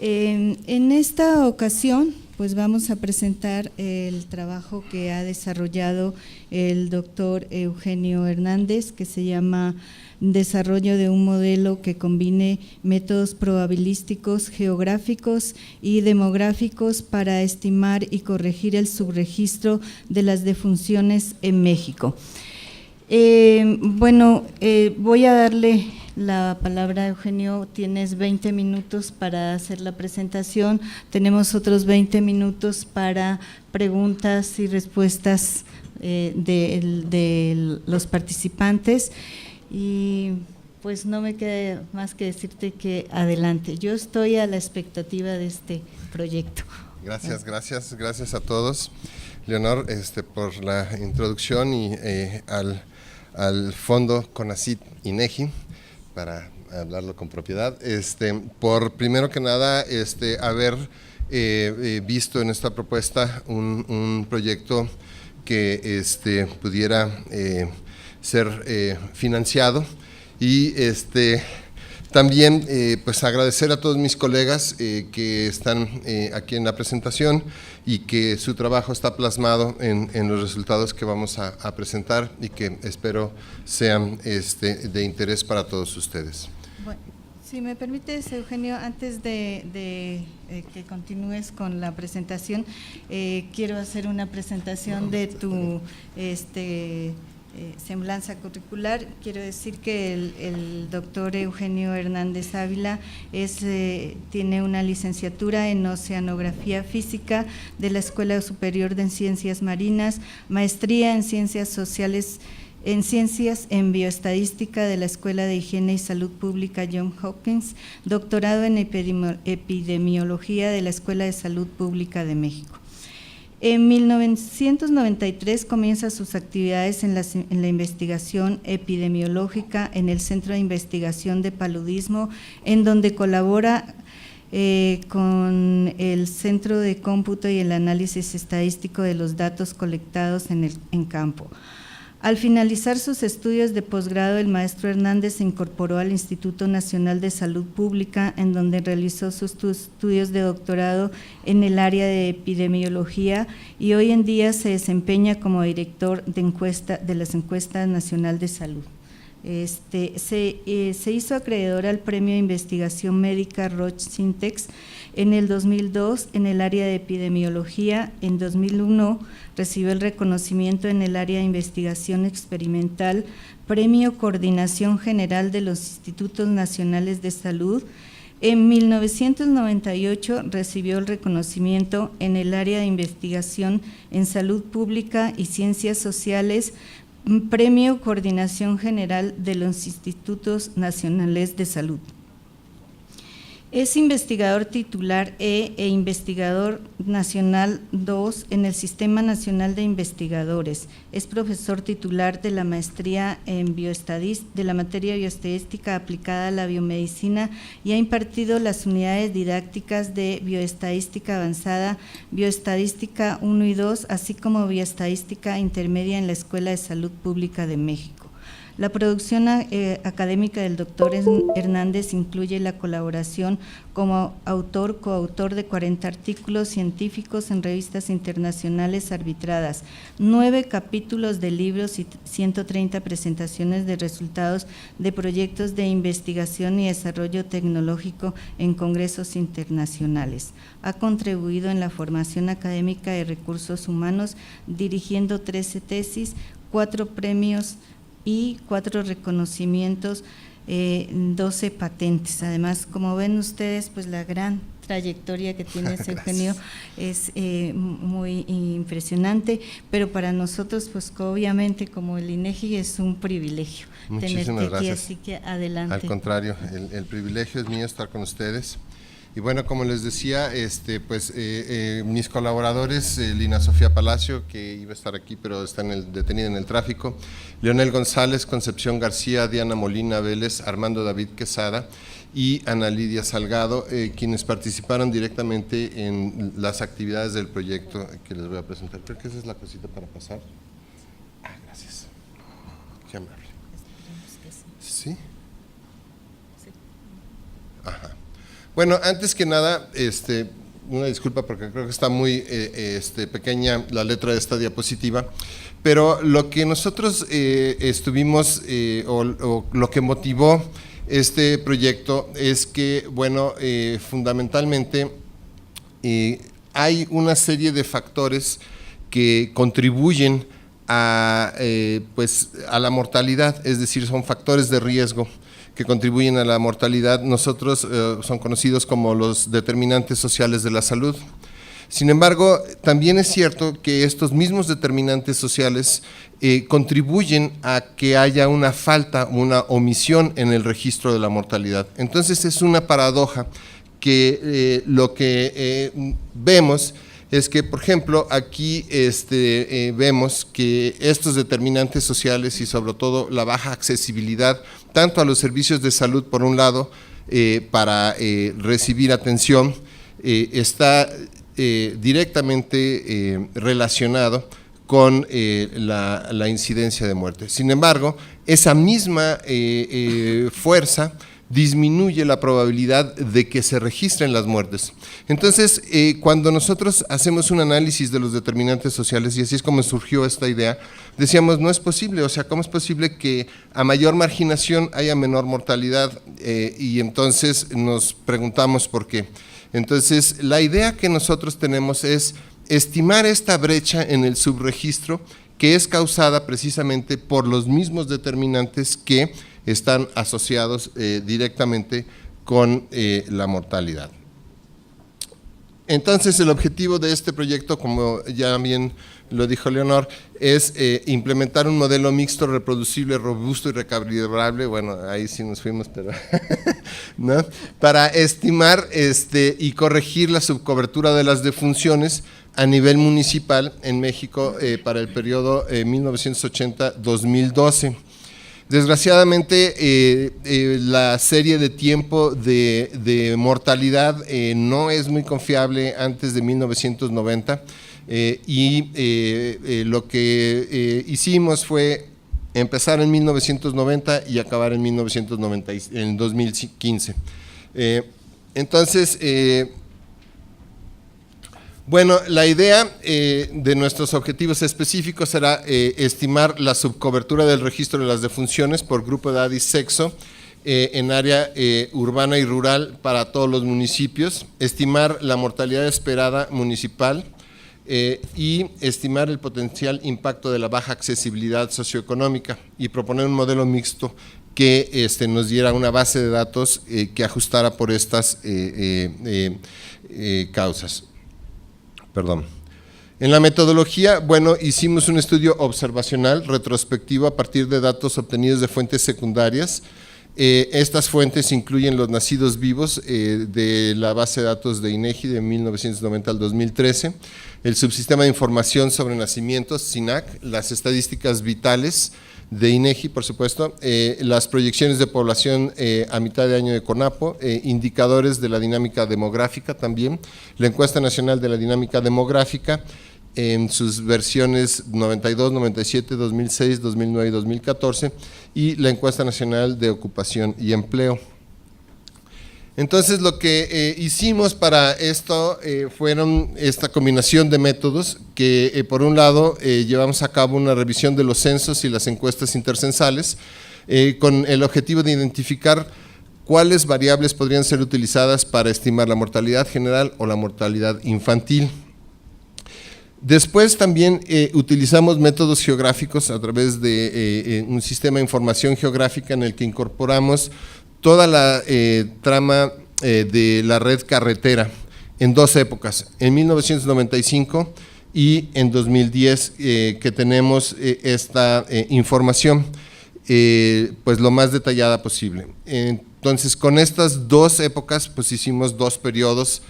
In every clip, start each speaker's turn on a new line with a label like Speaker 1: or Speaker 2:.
Speaker 1: En esta ocasión, pues vamos a presentar el trabajo que ha desarrollado el doctor Eugenio Hernández, que se llama Desarrollo de un modelo que combine métodos probabilísticos, geográficos y demográficos para estimar y corregir el subregistro de las defunciones en México. Voy a darle la palabra a Eugenio. Tienes 20 minutos para hacer la presentación, tenemos otros 20 minutos para preguntas y respuestas de los participantes, y pues no me queda más que decirte que adelante, yo estoy a la expectativa de este proyecto.
Speaker 2: Gracias a todos, Leonor, por la introducción y al fondo CONACYT INEGI, para hablarlo con propiedad, por primero que nada haber visto en esta propuesta un proyecto que pudiera ser financiado, y también pues agradecer a todos mis colegas que están aquí en la presentación y que su trabajo está plasmado en los resultados que vamos a presentar y que espero sean de interés para todos ustedes.
Speaker 1: Bueno, si me permites, Eugenio, antes de que continúes con la presentación, quiero hacer una presentación de tu semblanza curricular. Quiero decir que el doctor Eugenio Hernández Ávila tiene una licenciatura en Oceanografía Física de la Escuela Superior de Ciencias Marinas, maestría en Ciencias Sociales, en Ciencias en Bioestadística de la Escuela de Higiene y Salud Pública Johns Hopkins, doctorado en Epidemiología de la Escuela de Salud Pública de México. En 1993 comienza sus actividades en la investigación epidemiológica en el Centro de Investigación de Paludismo, en donde colabora con el Centro de Cómputo y el Análisis Estadístico de los datos colectados en campo. Al finalizar sus estudios de posgrado, el maestro Hernández se incorporó al Instituto Nacional de Salud Pública, en donde realizó sus estudios de doctorado en el área de epidemiología, y hoy en día se desempeña como director de las encuestas nacional de salud. Se hizo acreedor al Premio de Investigación Médica Roche Syntex en el 2002 en el área de epidemiología. En 2001 recibió el reconocimiento en el área de investigación experimental, Premio Coordinación General de los Institutos Nacionales de Salud. En 1998 recibió el reconocimiento en el área de investigación en salud pública y ciencias sociales, Premio Coordinación General de los Institutos Nacionales de Salud. Es investigador titular e investigador nacional 2 en el Sistema Nacional de Investigadores. Es profesor titular de la maestría en de la materia bioestadística aplicada a la biomedicina, y ha impartido las unidades didácticas de bioestadística avanzada, bioestadística 1 y 2, así como bioestadística intermedia en la Escuela de Salud Pública de México. La producción académica del doctor Hernández incluye la colaboración como autor, coautor de 40 artículos científicos en revistas internacionales arbitradas, 9 capítulos de libros y 130 presentaciones de resultados de proyectos de investigación y desarrollo tecnológico en congresos internacionales. Ha contribuido en la formación académica de recursos humanos, dirigiendo 13 tesis, 4 premios y 4 reconocimientos, 12 patentes. Además, como ven ustedes, pues la gran trayectoria que tiene Eugenio es muy impresionante, pero para nosotros, pues obviamente como el INEGI es un privilegio tenerte aquí, así que adelante.
Speaker 2: Al contrario, el privilegio es mío estar con ustedes. Y bueno, como les decía, mis colaboradores, Lina Sofía Palacio, que iba a estar aquí pero está detenida en el tráfico, Leonel González, Concepción García, Diana Molina Vélez, Armando David Quesada y Ana Lidia Salgado, quienes participaron directamente en las actividades del proyecto que les voy a presentar. Creo que esa es la cosita para pasar. Gracias. Qué amable. ¿Sí? Sí. Ajá. Bueno, antes que nada, una disculpa porque creo que está muy pequeña la letra de esta diapositiva, pero lo que nosotros estuvimos, o lo que motivó este proyecto es que, bueno, fundamentalmente hay una serie de factores que contribuyen a la mortalidad, es decir, son factores de riesgo que contribuyen a la mortalidad. Nosotros son conocidos como los determinantes sociales de la salud. Sin embargo, también es cierto que estos mismos determinantes sociales contribuyen a que haya una falta, una omisión en el registro de la mortalidad. Entonces es una paradoja que lo que vemos es que, por ejemplo, aquí vemos que estos determinantes sociales y sobre todo la baja accesibilidad tanto a los servicios de salud, por un lado, para recibir atención, está directamente relacionado con la incidencia de muerte. Sin embargo, esa misma fuerza disminuye la probabilidad de que se registren las muertes. Entonces, cuando nosotros hacemos un análisis de los determinantes sociales, y así es como surgió esta idea, decíamos, no es posible, o sea, ¿cómo es posible que a mayor marginación haya menor mortalidad? Y entonces nos preguntamos por qué. Entonces, la idea que nosotros tenemos es estimar esta brecha en el subregistro que es causada precisamente por los mismos determinantes que están asociados directamente con la mortalidad. Entonces, el objetivo de este proyecto, como ya bien lo dijo Leonor, es implementar un modelo mixto, reproducible, robusto y recalibrable, bueno, ahí sí nos fuimos, pero ¿no? Para estimar y corregir la subcobertura de las defunciones a nivel municipal en México para el periodo 1980-2012. Desgraciadamente, la serie de tiempo de mortalidad no es muy confiable antes de 1990 lo que hicimos fue empezar en 1990 y acabar en 2015. Entonces, bueno, la idea de nuestros objetivos específicos será estimar la subcobertura del registro de las defunciones por grupo de edad y sexo en área urbana y rural para todos los municipios, estimar la mortalidad esperada municipal y estimar el potencial impacto de la baja accesibilidad socioeconómica y proponer un modelo mixto que nos diera una base de datos que ajustara por estas causas. Perdón. En la metodología, bueno, hicimos un estudio observacional retrospectivo a partir de datos obtenidos de fuentes secundarias. Estas fuentes incluyen los nacidos vivos de la base de datos de INEGI de 1990 al 2013, el subsistema de información sobre nacimientos, SINAC, las estadísticas vitales de INEGI, por supuesto, las proyecciones de población a mitad de año de CONAPO, indicadores de la dinámica demográfica también, la encuesta nacional de la dinámica demográfica en sus versiones 92, 97, 2006, 2009 y 2014 y la encuesta nacional de ocupación y empleo. Entonces, lo que hicimos para esto fueron esta combinación de métodos que, por un lado, llevamos a cabo una revisión de los censos y las encuestas intercensales con el objetivo de identificar cuáles variables podrían ser utilizadas para estimar la mortalidad general o la mortalidad infantil. Después también utilizamos métodos geográficos a través de un sistema de información geográfica en el que incorporamos toda la trama de la red carretera en dos épocas, en 1995 y en 2010, que tenemos esta información pues lo más detallada posible. Entonces, con estas dos épocas, pues hicimos dos periodos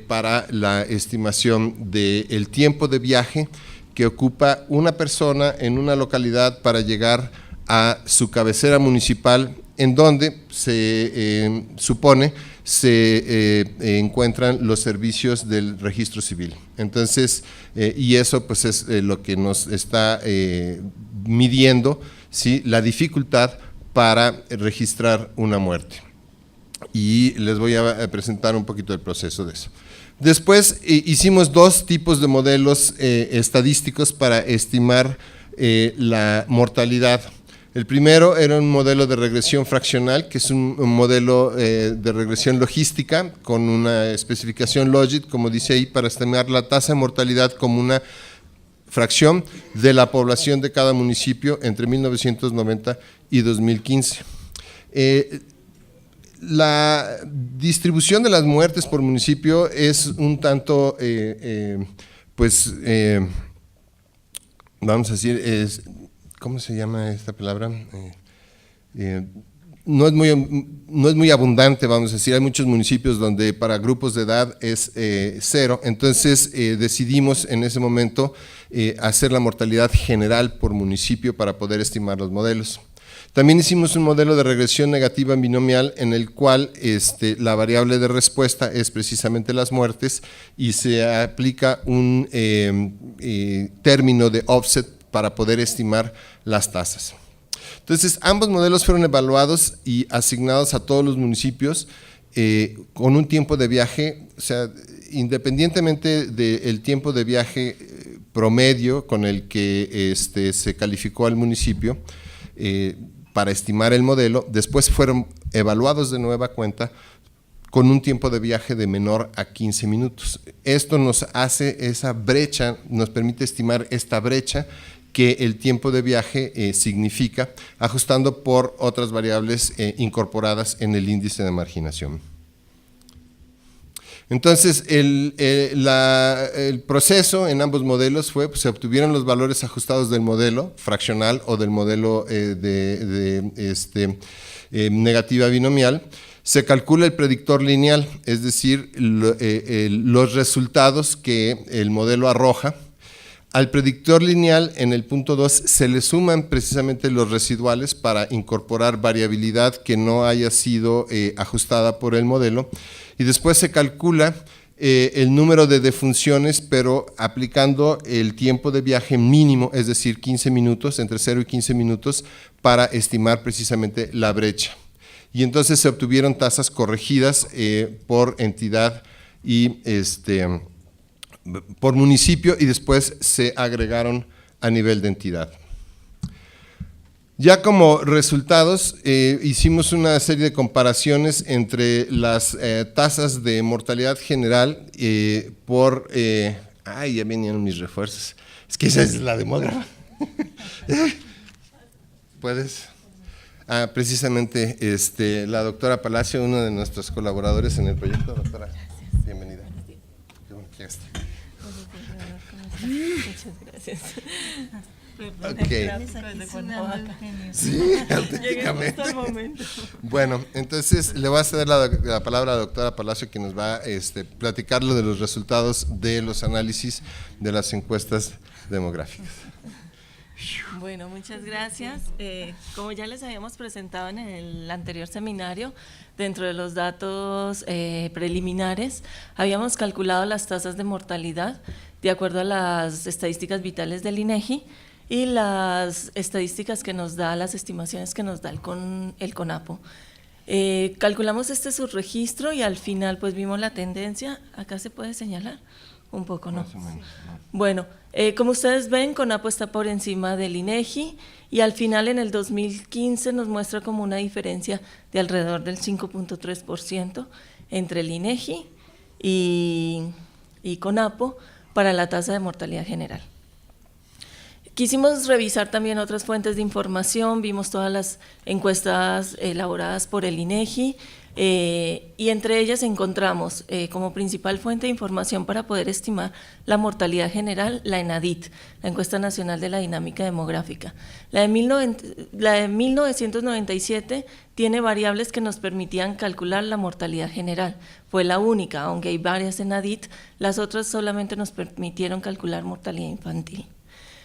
Speaker 2: para la estimación del tiempo de viaje que ocupa una persona en una localidad para llegar a su cabecera municipal, en donde se supone se encuentran los servicios del registro civil. Entonces, y eso pues es lo que nos está midiendo, ¿sí?, la dificultad para registrar una muerte. y les voy a presentar un poquito el proceso de eso. Después hicimos dos tipos de modelos estadísticos para estimar la mortalidad. El primero era un modelo de regresión fraccional, que es un modelo de regresión logística con una especificación logit, como dice ahí, para estimar la tasa de mortalidad como una fracción de la población de cada municipio entre 1990 y 2015. La distribución de las muertes por municipio es un tanto, vamos a decir, ¿cómo se llama esta palabra? No es muy abundante, vamos a decir. Hay muchos municipios donde para grupos de edad es 0, entonces decidimos en ese momento hacer la mortalidad general por municipio para poder estimar los modelos. También hicimos un modelo de regresión negativa binomial en el cual la variable de respuesta es precisamente las muertes y se aplica un término de offset para poder estimar las tasas. Entonces, ambos modelos fueron evaluados y asignados a todos los municipios con un tiempo de viaje, o sea, independientemente del tiempo de viaje promedio con el que se calificó al municipio, para estimar el modelo, después fueron evaluados de nueva cuenta con un tiempo de viaje de menor a 15 minutos. Esto nos hace esa brecha, nos permite estimar esta brecha que el tiempo de viaje significa, ajustando por otras variables incorporadas en el índice de marginación. Entonces, el proceso en ambos modelos fue, pues, se obtuvieron los valores ajustados del modelo fraccional o del modelo negativa binomial. Se calcula el predictor lineal, es decir, los resultados que el modelo arroja. Al predictor lineal, en el punto 2, se le suman precisamente los residuales para incorporar variabilidad que no haya sido ajustada por el modelo. Y después se calcula el número de defunciones, pero aplicando el tiempo de viaje mínimo, es decir, 15 minutos, entre 0 y 15 minutos, para estimar precisamente la brecha. Y entonces se obtuvieron tasas corregidas por entidad y por municipio, y después se agregaron a nivel de entidad. Ya como resultados, hicimos una serie de comparaciones entre las tasas de mortalidad general por… ya venían mis refuerzos. Es que esa es la demógrafa. ¿Puedes? Precisamente la doctora Palacio, uno de nuestros colaboradores en el proyecto. Doctora, bienvenida. Qué bueno que está.
Speaker 3: Muchas gracias.
Speaker 2: Okay. Sí, auténticamente. Bueno, entonces le voy a ceder la palabra a la doctora Palacio, que nos va a platicar lo de los resultados de los análisis de las encuestas demográficas.
Speaker 3: Bueno, muchas gracias. Como ya les habíamos presentado en el anterior seminario, dentro de los datos preliminares, habíamos calculado las tasas de mortalidad de acuerdo a las estadísticas vitales del INEGI y las estadísticas que nos da, las estimaciones que nos da el CONAPO. Calculamos este subregistro y al final pues vimos la tendencia. Acá se puede señalar un poco, ¿no?
Speaker 2: Más o menos, ¿no?
Speaker 3: Bueno, como ustedes ven, CONAPO está por encima del INEGI y al final en el 2015 nos muestra como una diferencia de alrededor del 5.3% entre el INEGI y CONAPO para la tasa de mortalidad general. Quisimos revisar también otras fuentes de información, vimos todas las encuestas elaboradas por el INEGI y entre ellas encontramos como principal fuente de información para poder estimar la mortalidad general la ENADIT, la Encuesta Nacional de la Dinámica Demográfica. La de 1997 tiene variables que nos permitían calcular la mortalidad general, fue la única, aunque hay varias ENADIT, las otras solamente nos permitieron calcular mortalidad infantil.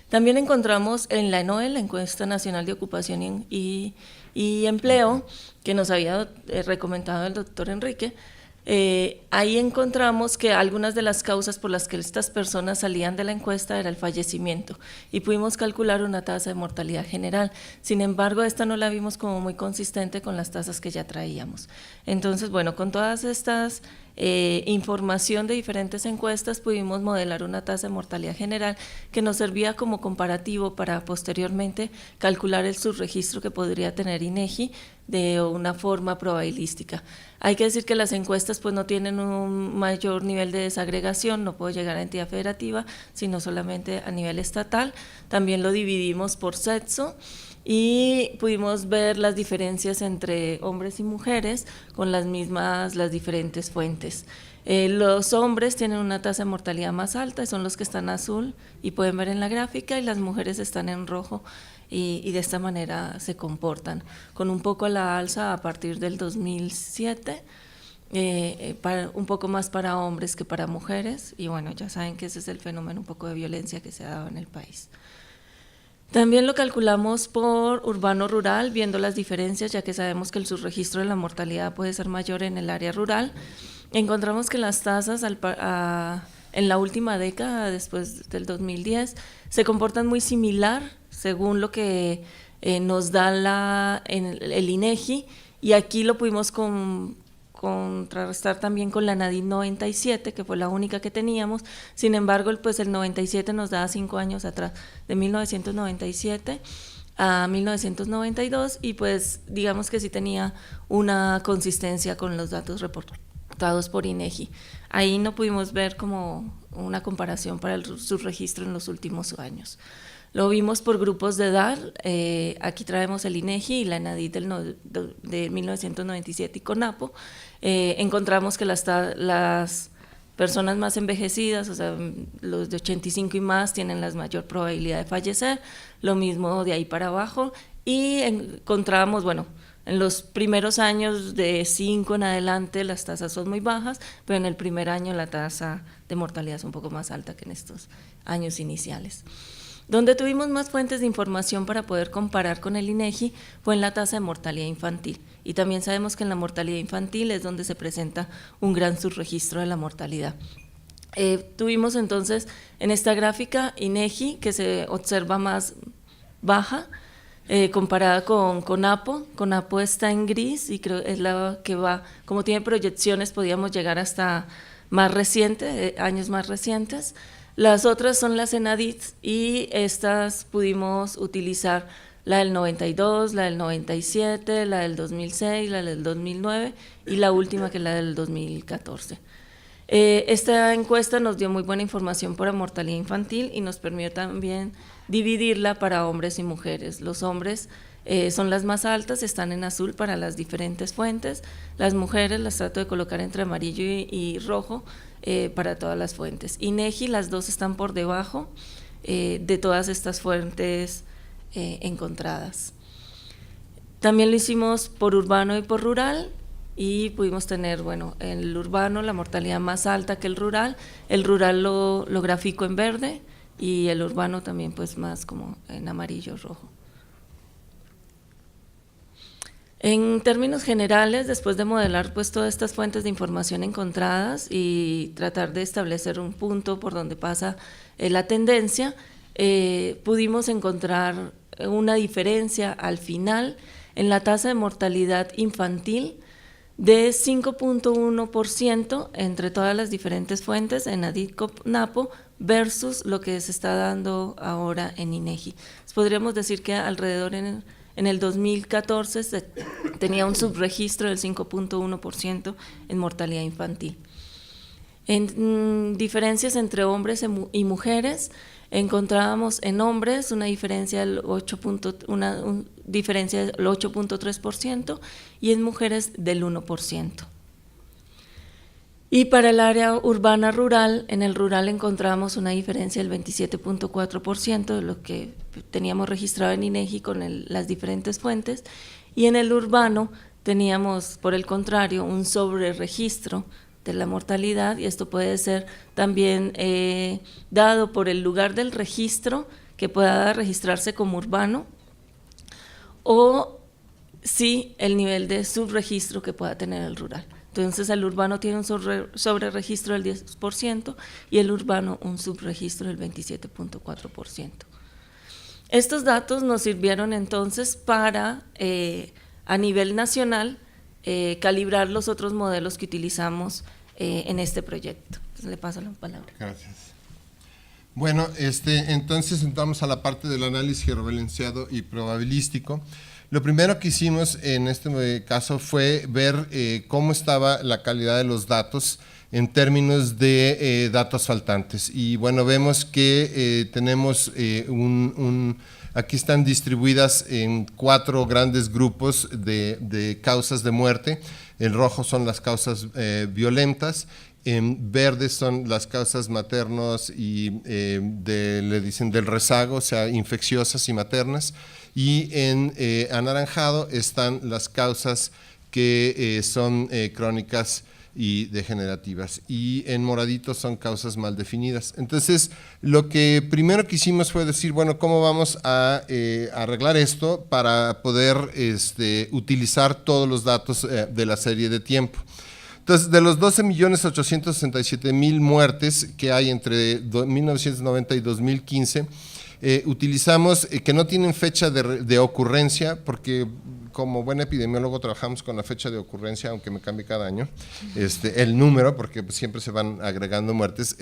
Speaker 3: También encontramos en la ENOE, la Encuesta Nacional de Ocupación y Empleo, que nos había recomendado el doctor Enrique, Ahí encontramos que algunas de las causas por las que estas personas salían de la encuesta era el fallecimiento y pudimos calcular una tasa de mortalidad general. Sin embargo, esta no la vimos como muy consistente con las tasas que ya traíamos. Entonces, bueno, con todas estas información de diferentes encuestas pudimos modelar una tasa de mortalidad general que nos servía como comparativo para posteriormente calcular el subregistro que podría tener INEGI de una forma probabilística. Hay que decir que las encuestas pues no tienen un mayor nivel de desagregación, no puedo llegar a entidad federativa, sino solamente a nivel estatal. También lo dividimos por sexo y pudimos ver las diferencias entre hombres y mujeres con las diferentes fuentes. Los hombres tienen una tasa de mortalidad más alta, son los que están azul y pueden ver en la gráfica, y las mujeres están en rojo, y de esta manera se comportan, con un poco a la alza a partir del 2007, un poco más para hombres que para mujeres, y bueno, ya saben que ese es el fenómeno un poco de violencia que se ha dado en el país. También lo calculamos por urbano-rural, viendo las diferencias, ya que sabemos que el subregistro de la mortalidad puede ser mayor en el área rural. Encontramos que las tasas en la última década, después del 2010, se comportan muy similar, según lo que nos da el INEGI, y aquí lo pudimos contrarrestar también con la NADIT 97, que fue la única que teníamos. Sin embargo, pues el 97 nos da 5 años atrás, de 1997 a 1992, y pues digamos que sí tenía una consistencia con los datos reportados por INEGI. Ahí no pudimos ver como una comparación para el subregistro en los últimos años. Lo vimos por grupos de edad, aquí traemos el INEGI y la NADIT de 1997 y CONAPO. Encontramos que las personas más envejecidas, o sea, los de 85 y más, tienen la mayor probabilidad de fallecer, lo mismo de ahí para abajo, y encontramos, bueno, en los primeros años de 5 en adelante las tasas son muy bajas, pero en el primer año la tasa de mortalidad es un poco más alta que en estos años iniciales. Donde tuvimos más fuentes de información para poder comparar con el INEGI fue en la tasa de mortalidad infantil, y también sabemos que en la mortalidad infantil es donde se presenta un gran subregistro de la mortalidad. Tuvimos entonces en esta gráfica INEGI, que se observa más baja, comparada con CONAPO. CONAPO está en gris y creo es la que va, como tiene proyecciones, podíamos llegar hasta más reciente, años más recientes. Las otras son las NADIT, y estas pudimos utilizar la del 92, la del 97, la del 2006, la del 2009 y la última, que es la del 2014. Esta encuesta nos dio muy buena información para mortalidad infantil y nos permitió también dividirla para hombres y mujeres. Los hombres son las más altas, están en azul para las diferentes fuentes. Las mujeres las trato de colocar entre amarillo y rojo para todas las fuentes. INEGI, las dos están por debajo de todas estas fuentes encontradas. También lo hicimos por urbano y por rural, y pudimos tener, bueno, en el urbano la mortalidad más alta que el rural lo grafico en verde, y el urbano también pues más como en amarillo rojo. En términos generales, después de modelar pues todas estas fuentes de información encontradas y tratar de establecer un punto por donde pasa la tendencia, pudimos encontrar una diferencia al final en la tasa de mortalidad infantil de 5.1% entre todas las diferentes fuentes en NADIT CONAPO versus lo que se está dando ahora en INEGI. Podríamos decir que alrededor en el 2014 se tenía un subregistro del 5.1% en mortalidad infantil. En diferencias entre hombres y mujeres, encontrábamos en hombres una diferencia del 8.3% y en mujeres del 1%. Y para el área urbana rural, en el rural encontramos una diferencia del 27.4% de lo que teníamos registrado en INEGI con las diferentes fuentes, y en el urbano teníamos, por el contrario, un sobreregistro de la mortalidad, y esto puede ser también dado por el lugar del registro, que pueda registrarse como urbano, o sí el nivel de subregistro que pueda tener el rural. Entonces el urbano tiene un sobreregistro del 10% y el urbano un subregistro del 27.4%. Estos datos nos sirvieron entonces para, a nivel nacional, calibrar los otros modelos que utilizamos en este proyecto. Entonces, le paso la palabra.
Speaker 2: Gracias. Bueno, entonces entramos a la parte del análisis georreferenciado y probabilístico. Lo primero que hicimos en este caso fue ver cómo estaba la calidad de los datos en términos de datos faltantes. Y bueno, vemos que tenemos aquí están distribuidas en 4 grandes grupos de causas de muerte. En rojo son las causas violentas, en verde son las causas maternas y le dicen del rezago, o sea, infecciosas y maternas. Y en anaranjado están las causas que son crónicas y degenerativas, y en moradito son causas mal definidas. Entonces, lo que primero que hicimos fue decir, bueno, ¿cómo vamos a arreglar esto para poder utilizar todos los datos de la serie de tiempo? Entonces, de los 12.867.000 muertes que hay entre 1990 y 2015, utilizamos que no tienen fecha de ocurrencia, porque como buen epidemiólogo trabajamos con la fecha de ocurrencia, aunque me cambie cada año, el número, porque pues siempre se van agregando muertes.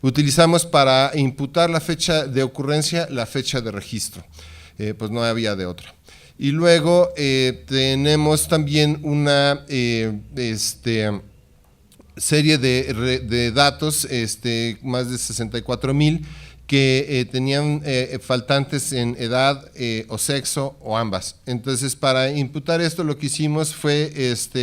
Speaker 2: Utilizamos para imputar la fecha de ocurrencia la fecha de registro, pues no había de otra. Y luego tenemos también una serie de datos, más de 64.000, que tenían faltantes en edad o sexo o ambas. Entonces, para imputar esto, lo que hicimos fue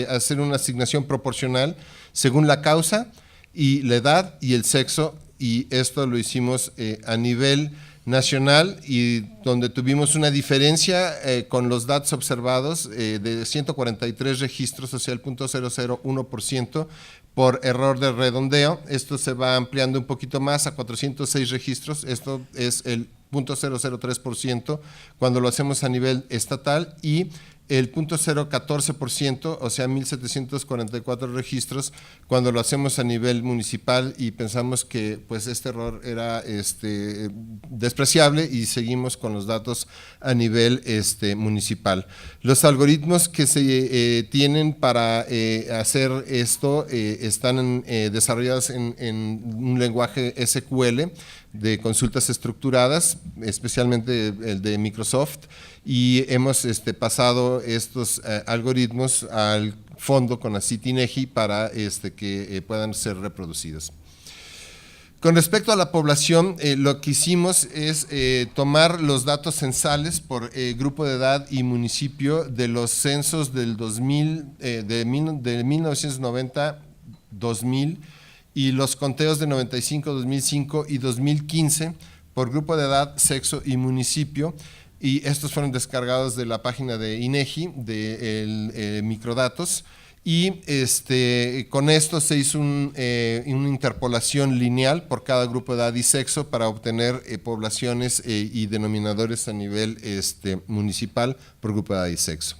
Speaker 2: hacer una asignación proporcional según la causa y la edad y el sexo, y esto lo hicimos a nivel nacional, y donde tuvimos una diferencia con los datos observados de 143 registros, o sea, el 0.001%, por error de redondeo. Esto se va ampliando un poquito más a 406 registros, esto es el 0.003% cuando lo hacemos a nivel estatal, y el 0.014%, o sea 1.744 registros cuando lo hacemos a nivel municipal, y pensamos que pues este error era despreciable y seguimos con los datos a nivel municipal. Los algoritmos que se tienen para hacer esto están desarrollados en un lenguaje SQL de consultas estructuradas, especialmente el de Microsoft, y hemos pasado estos algoritmos al fondo CONACYT INEGI para que puedan ser reproducidos. Con respecto a la población, lo que hicimos es tomar los datos censales por grupo de edad y municipio de los censos del 2000, de 1990, 2000, y los conteos de 95, 2005 y 2015 por grupo de edad, sexo y municipio, y estos fueron descargados de la página de INEGI, de Microdatos, y con esto se hizo una interpolación lineal por cada grupo de edad y sexo para obtener poblaciones y denominadores a nivel municipal por grupo de edad y sexo.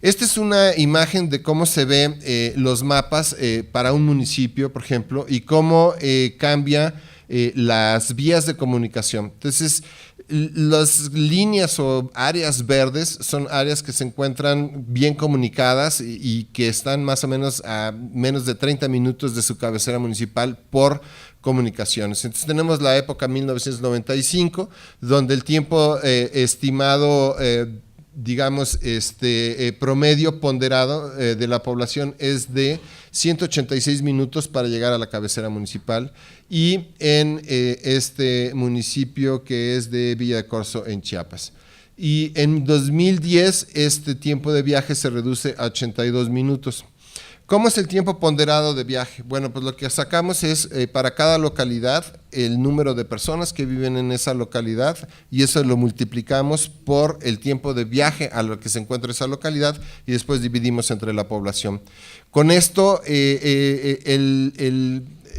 Speaker 2: Esta es una imagen de cómo se ven los mapas para un municipio, por ejemplo, y cómo cambia las vías de comunicación. Entonces, las líneas o áreas verdes son áreas que se encuentran bien comunicadas y que están más o menos a menos de 30 minutos de su cabecera municipal por comunicaciones. Entonces tenemos la época 1995, donde el tiempo estimado digamos, promedio ponderado de la población es de 186 minutos para llegar a la cabecera municipal, y en este municipio que es de Villa de Corzo en Chiapas. Y en 2010 este tiempo de viaje se reduce a 82 minutos. ¿Cómo es el tiempo ponderado de viaje? Bueno, pues lo que sacamos es para cada localidad el número de personas que viven en esa localidad, y eso lo multiplicamos por el tiempo de viaje a lo que se encuentra esa localidad, y después dividimos entre la población. Con esto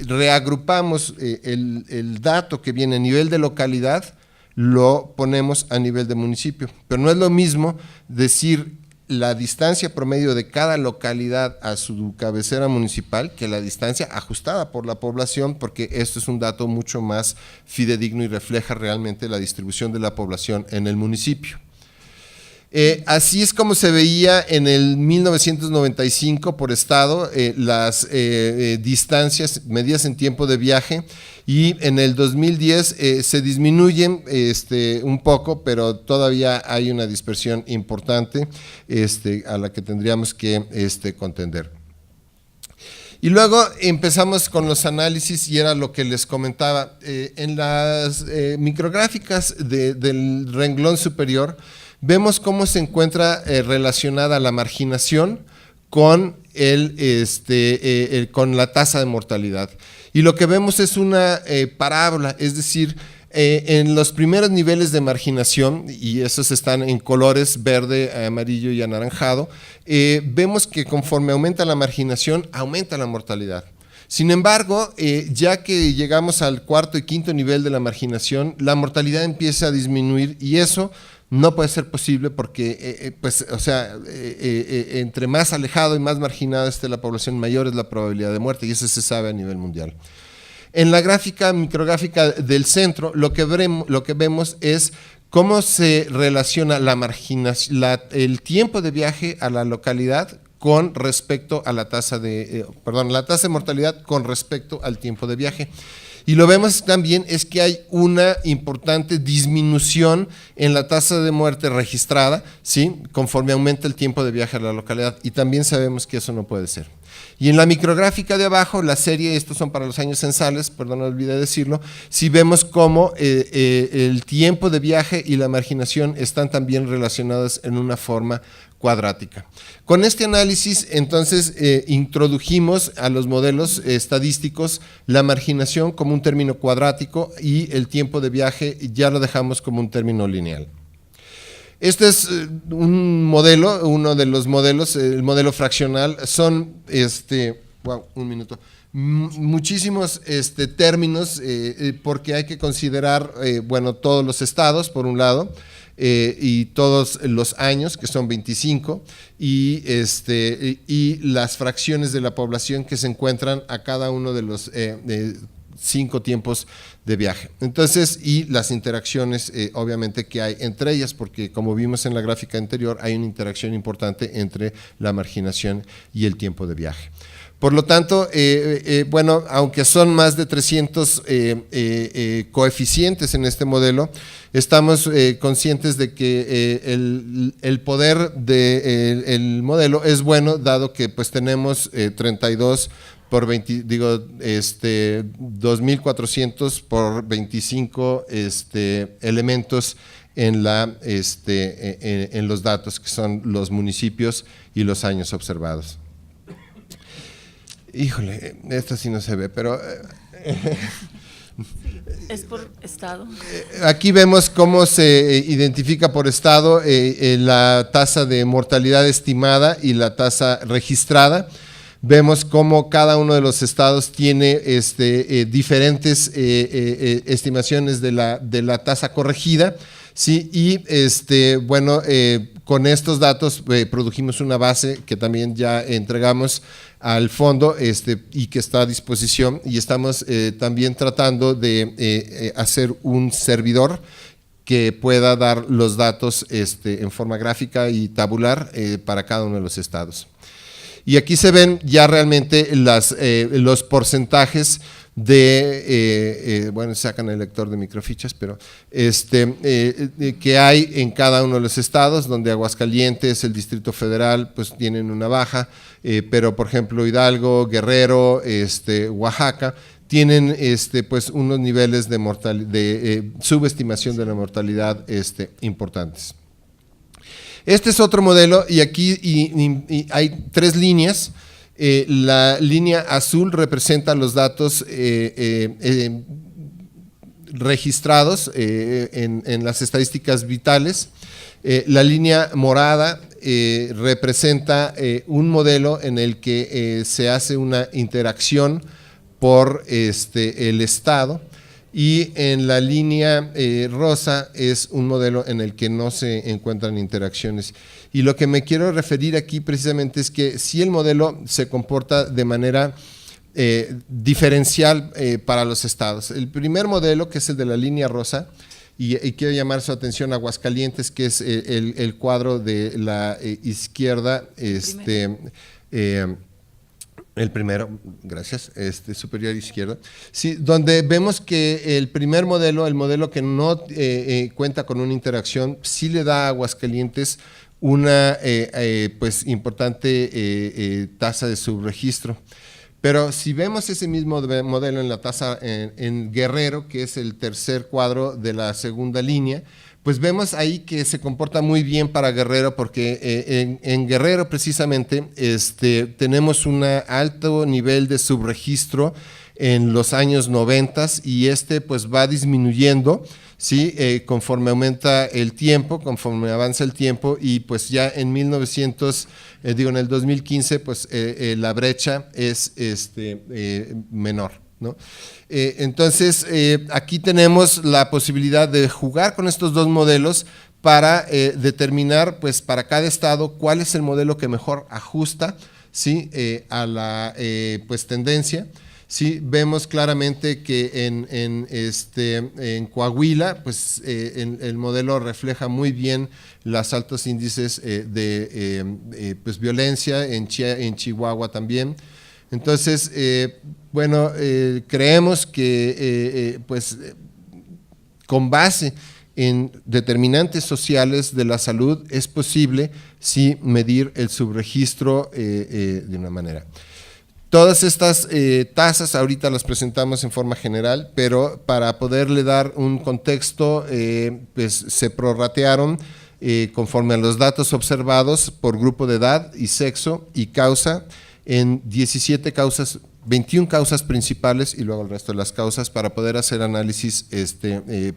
Speaker 2: reagrupamos el dato que viene a nivel de localidad, lo ponemos a nivel de municipio, pero no es lo mismo decir la distancia promedio de cada localidad a su cabecera municipal que la distancia ajustada por la población, porque esto es un dato mucho más fidedigno y refleja realmente la distribución de la población en el municipio. Así es como se veía en el 1995 por estado las distancias medidas en tiempo de viaje, y en el 2010 se disminuyen un poco, pero todavía hay una dispersión importante a la que tendríamos que contender. Y luego empezamos con los análisis, y era lo que les comentaba. En las micrográficas del renglón superior vemos cómo se encuentra relacionada la marginación con, con la tasa de mortalidad. Y lo que vemos es una parábola, es decir, en los primeros niveles de marginación, y esos están en colores verde, amarillo y anaranjado, vemos que conforme aumenta la marginación, aumenta la mortalidad. Sin embargo, ya que llegamos al cuarto y quinto nivel de la marginación, la mortalidad empieza a disminuir, y eso no puede ser posible porque, entre más alejado y más marginada esté la población, mayor es la probabilidad de muerte, y eso se sabe a nivel mundial. En la micrográfica del centro, lo que vemos es cómo se relaciona el tiempo de viaje a la localidad con respecto a la tasa de mortalidad con respecto al tiempo de viaje. Y lo vemos también es que hay una importante disminución en la tasa de muerte registrada, ¿sí?, conforme aumenta el tiempo de viaje a la localidad, y también sabemos que eso no puede ser. Y en la micrográfica de abajo, la serie, estos son para los años censales, perdón, no olvidé decirlo, si vemos cómo el tiempo de viaje y la marginación están también relacionadas en una forma cuadrática. Con este análisis, entonces, introdujimos a los modelos estadísticos la marginación como un término cuadrático, y el tiempo de viaje ya lo dejamos como un término lineal. Este es un modelo, uno de los modelos, el modelo fraccional. Son, muchísimos términos, porque hay que considerar, todos los estados, por un lado, y todos los años, que son 25, y las fracciones de la población que se encuentran a cada uno de los 5 tiempos de viaje. Entonces, y las interacciones obviamente que hay entre ellas, porque como vimos en la gráfica anterior, hay una interacción importante entre la marginación y el tiempo de viaje. Por lo tanto, aunque son más de 300 coeficientes en este modelo, estamos conscientes de que el poder del modelo es bueno, dado que pues tenemos 32 por 2.400 por 25 elementos en los datos, que son los municipios y los años observados. Híjole, esto sí no se ve, pero
Speaker 3: ¿es por estado?
Speaker 2: Aquí vemos cómo se identifica por estado la tasa de mortalidad estimada y la tasa registrada. Vemos cómo cada uno de los estados tiene diferentes estimaciones de la tasa corregida, ¿sí? Y con estos datos produjimos una base que también ya entregamos al fondo y que está a disposición, y estamos también tratando de hacer un servidor que pueda dar los datos en forma gráfica y tabular para cada uno de los estados. Y aquí se ven ya realmente los porcentajes de, sacan el lector de microfichas, pero que hay en cada uno de los estados, donde Aguascalientes, el Distrito Federal, pues tienen una baja, pero por ejemplo Hidalgo, Guerrero, Oaxaca, tienen pues unos niveles de subestimación de la mortalidad importantes. Este es otro modelo, y aquí hay 3 líneas. La línea azul representa los datos registrados en las estadísticas vitales. La línea morada representa un modelo en el que se hace una interacción por el estado, y en la línea rosa es un modelo en el que no se encuentran interacciones. Y lo que me quiero referir aquí precisamente es que si el modelo se comporta de manera diferencial para los estados. El primer modelo, que es el de la línea rosa, y quiero llamar su atención a Aguascalientes, que es el cuadro de la izquierda, el primero, gracias, superior izquierdo, sí, donde vemos que el primer modelo, el modelo que no cuenta con una interacción, sí le da a Aguascalientes una pues importante tasa de subregistro. Pero si vemos ese mismo modelo en la tasa en Guerrero, que es el tercer cuadro de la segunda línea, pues vemos ahí que se comporta muy bien para Guerrero, porque en Guerrero precisamente tenemos un alto nivel de subregistro en los años 90 y pues va disminuyendo, ¿sí? Conforme aumenta el tiempo, conforme avanza el tiempo, y pues ya en en el 2015 pues la brecha es menor, ¿no? Entonces aquí tenemos la posibilidad de jugar con estos dos modelos para determinar pues para cada estado cuál es el modelo que mejor ajusta, ¿sí? A la pues tendencia. Sí, vemos claramente que en Coahuila, pues el modelo refleja muy bien los altos índices de pues, violencia, en Chihuahua también. Entonces, bueno, creemos que pues con base en determinantes sociales de la salud es posible sí medir el subregistro de una manera. Todas estas tasas ahorita las presentamos en forma general, pero para poderle dar un contexto, pues se prorratearon conforme a los datos observados por grupo de edad y sexo y causa en 21 causas principales y luego el resto de las causas para poder hacer análisis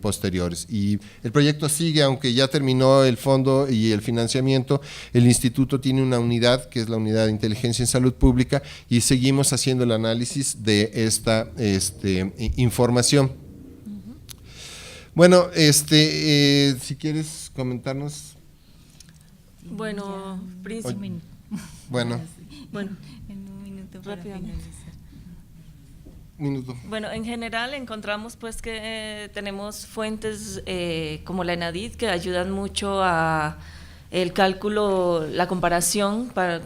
Speaker 2: posteriores. Y el proyecto sigue, aunque ya terminó el fondo y el financiamiento, el instituto tiene una unidad que es la Unidad de Inteligencia en Salud Pública y seguimos haciendo el análisis de esta información. Bueno, si quieres comentarnos.
Speaker 3: Bueno,
Speaker 2: Bueno,
Speaker 1: en un minuto para
Speaker 3: rápidamente.
Speaker 1: finalizar.
Speaker 2: Minuto.
Speaker 3: Bueno, en general encontramos pues que tenemos fuentes como la ENADIT que ayudan mucho a el cálculo, la comparación para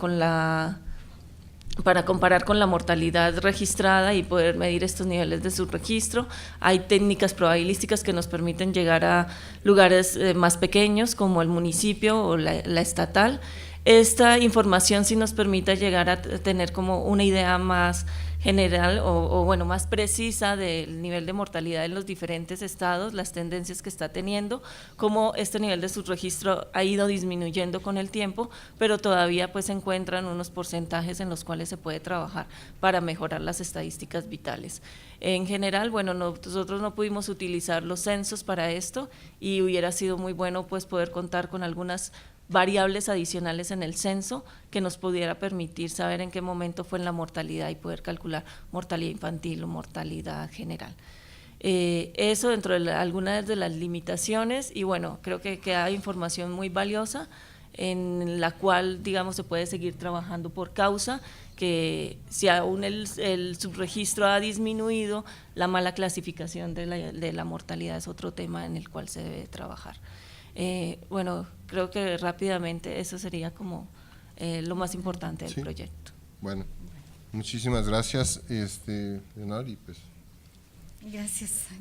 Speaker 3: comparar con la mortalidad registrada y poder medir estos niveles de subregistro. Hay técnicas probabilísticas que nos permiten llegar a lugares más pequeños como el municipio o la estatal. Esta información sí nos permite llegar a tener como una idea más general o bueno, más precisa del nivel de mortalidad en los diferentes estados, las tendencias que está teniendo, cómo este nivel de subregistro ha ido disminuyendo con el tiempo, pero todavía pues se encuentran unos porcentajes en los cuales se puede trabajar para mejorar las estadísticas vitales. En general, bueno, nosotros no pudimos utilizar los censos para esto y hubiera sido muy bueno pues poder contar con algunas variables adicionales en el censo que nos pudiera permitir saber en qué momento fue en la mortalidad y poder calcular mortalidad infantil o mortalidad general. Eso dentro de algunas de las limitaciones y bueno, creo que queda información muy valiosa en la cual digamos se puede seguir trabajando por causa, que si aún el subregistro ha disminuido, la mala clasificación de la mortalidad es otro tema en el cual se debe trabajar. Bueno, creo que rápidamente eso sería como lo más importante del proyecto.
Speaker 2: Bueno, muchísimas gracias, Leonor, y pues.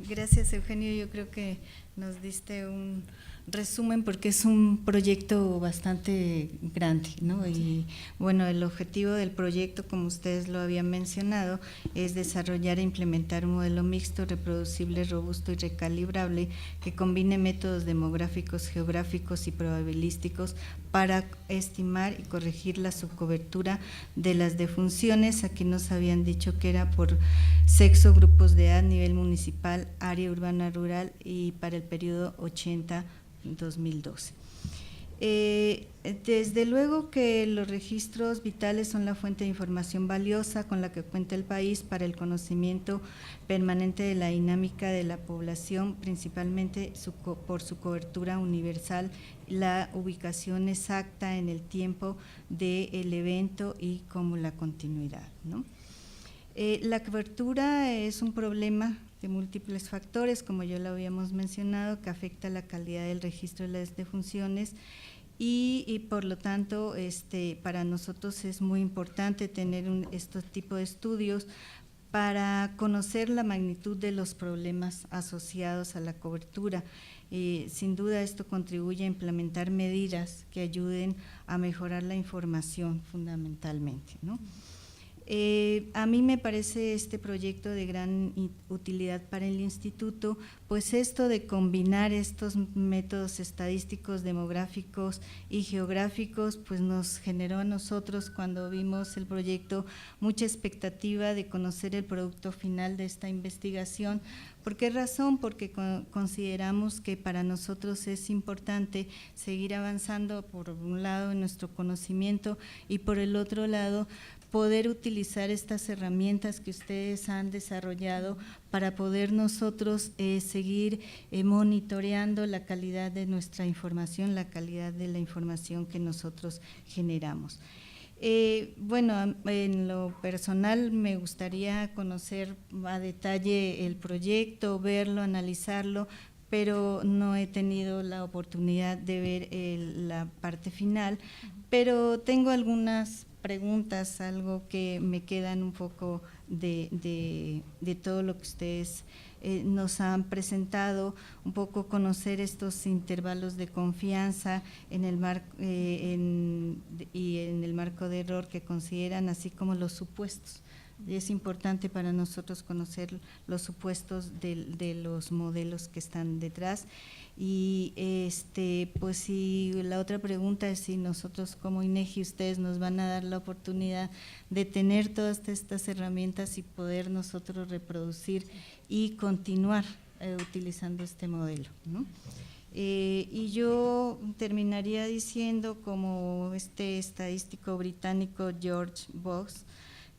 Speaker 1: Gracias Eugenio, yo creo que nos diste un resumen porque es un proyecto bastante grande, ¿no? Y bueno, el objetivo del proyecto, como ustedes lo habían mencionado, es desarrollar e implementar un modelo mixto, reproducible, robusto y recalibrable que combine métodos demográficos, geográficos y probabilísticos para estimar y corregir la subcobertura de las defunciones. Aquí nos habían dicho que era por sexo, grupos de edad, nivel municipal, área urbana rural y para el periodo 80-2012. Desde luego que los registros vitales son la fuente de información valiosa con la que cuenta el país para el conocimiento permanente de la dinámica de la población, principalmente por su cobertura universal, la ubicación exacta en el tiempo del evento y como la continuidad, ¿no? La cobertura es un problema de múltiples factores, como ya lo habíamos mencionado, que afecta la calidad del registro de las defunciones y por lo tanto para nosotros es muy importante tener este tipo de estudios para conocer la magnitud de los problemas asociados a la cobertura. Sin duda esto contribuye a implementar medidas que ayuden a mejorar la información fundamentalmente, ¿no? A mí me parece este proyecto de gran utilidad para el instituto, pues esto de combinar estos métodos estadísticos, demográficos y geográficos, pues nos generó a nosotros cuando vimos el proyecto mucha expectativa de conocer el producto final de esta investigación. ¿Por qué razón? Porque consideramos que para nosotros es importante seguir avanzando por un lado en nuestro conocimiento y por el otro lado poder utilizar estas herramientas que ustedes han desarrollado para poder nosotros seguir monitoreando la calidad de nuestra información, la calidad de la información que nosotros generamos. Bueno, en lo personal me gustaría conocer a detalle el proyecto, verlo, analizarlo, pero no he tenido la oportunidad de ver la parte final, pero tengo algunas preguntas, algo que me quedan un poco de todo lo que ustedes nos han presentado, un poco conocer estos intervalos de confianza en el y en el marco de error que consideran, así como los supuestos. Y es importante para nosotros conocer los supuestos de los modelos que están detrás. Y pues si la otra pregunta es si nosotros como INEGI ustedes nos van a dar la oportunidad de tener todas estas herramientas y poder nosotros reproducir y continuar utilizando este modelo, ¿no? Y yo terminaría diciendo, como este estadístico británico George Box,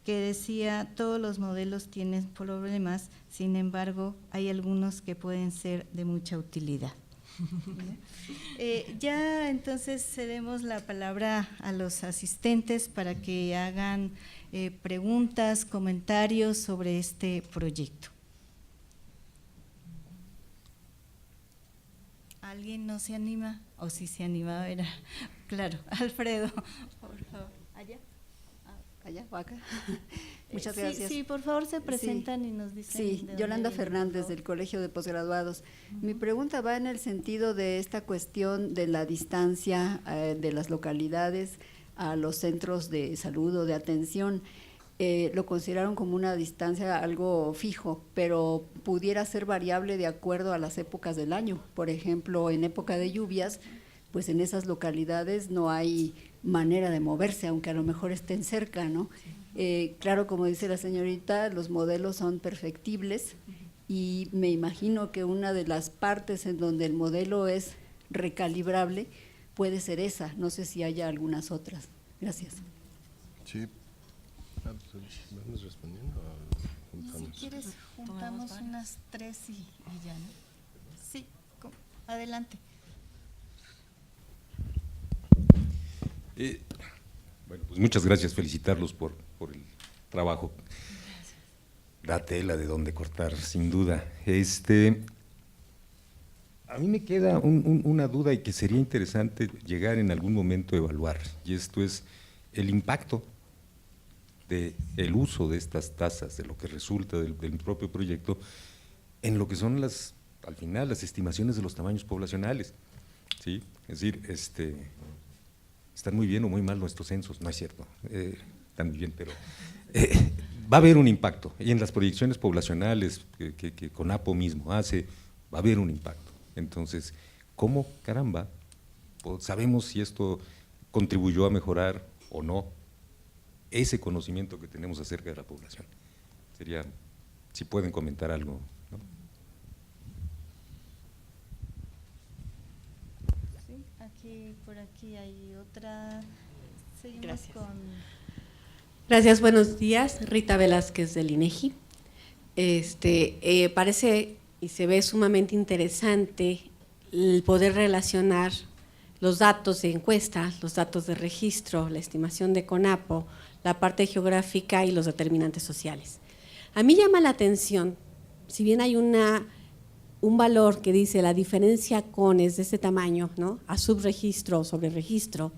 Speaker 1: que decía: todos los modelos tienen problemas, sin embargo hay algunos que pueden ser de mucha utilidad. Ya entonces cedemos la palabra a los asistentes para que hagan preguntas, comentarios sobre este proyecto. ¿Alguien no se anima? ¿O si se anima? A ver, claro, Alfredo, por favor. ¿Allá?
Speaker 4: ¿Allá o acá? Muchas gracias.
Speaker 1: Sí, por favor se presentan y nos dicen.
Speaker 4: Sí, Yolanda Fernández del Colegio de Posgraduados. Mi pregunta va en el sentido de esta cuestión de la distancia de las localidades a los centros de salud o de atención. Lo consideraron como una distancia algo fijo, pero pudiera ser variable de acuerdo a las épocas del año. Por ejemplo, en época de lluvias, pues en esas localidades no hay manera de moverse, aunque a lo mejor estén cerca, ¿no? Claro, como dice la señorita, los modelos son perfectibles y me imagino que una de las partes en donde el modelo es recalibrable puede ser esa, no sé si haya algunas otras. Gracias.
Speaker 2: Sí. ¿Vamos respondiendo o juntamos?
Speaker 1: Si quieres, juntamos unas tres y ya, ¿no? Sí, adelante.
Speaker 5: Bueno, pues muchas gracias, felicitarlos por el trabajo. Gracias. Da tela de donde cortar, sin duda. A mí me queda una duda y que sería interesante llegar en algún momento a evaluar, y esto es el impacto del uso de estas tasas, de lo que resulta del propio proyecto, en lo que son al final, las estimaciones de los tamaños poblacionales, ¿sí? Es decir, están muy bien o muy mal nuestros censos, no es cierto, están muy bien, pero va a haber un impacto, y en las proyecciones poblacionales que CONAPO mismo hace, va a haber un impacto. Entonces, ¿cómo caramba sabemos si esto contribuyó a mejorar o no ese conocimiento que tenemos acerca de la población? Sería, si pueden comentar algo, ¿no?
Speaker 1: Sí, aquí. por aquí hay otra. Seguimos.
Speaker 6: Gracias.
Speaker 1: Con…
Speaker 6: Gracias, buenos días. Rita Velázquez del INEGI. Parece y se ve sumamente interesante el poder relacionar los datos de encuesta, los datos de registro, la estimación de CONAPO, la parte geográfica y los determinantes sociales. A mí llama la atención, si bien hay un valor que dice la diferencia con es de este tamaño, ¿no?, a subregistro o sobre registro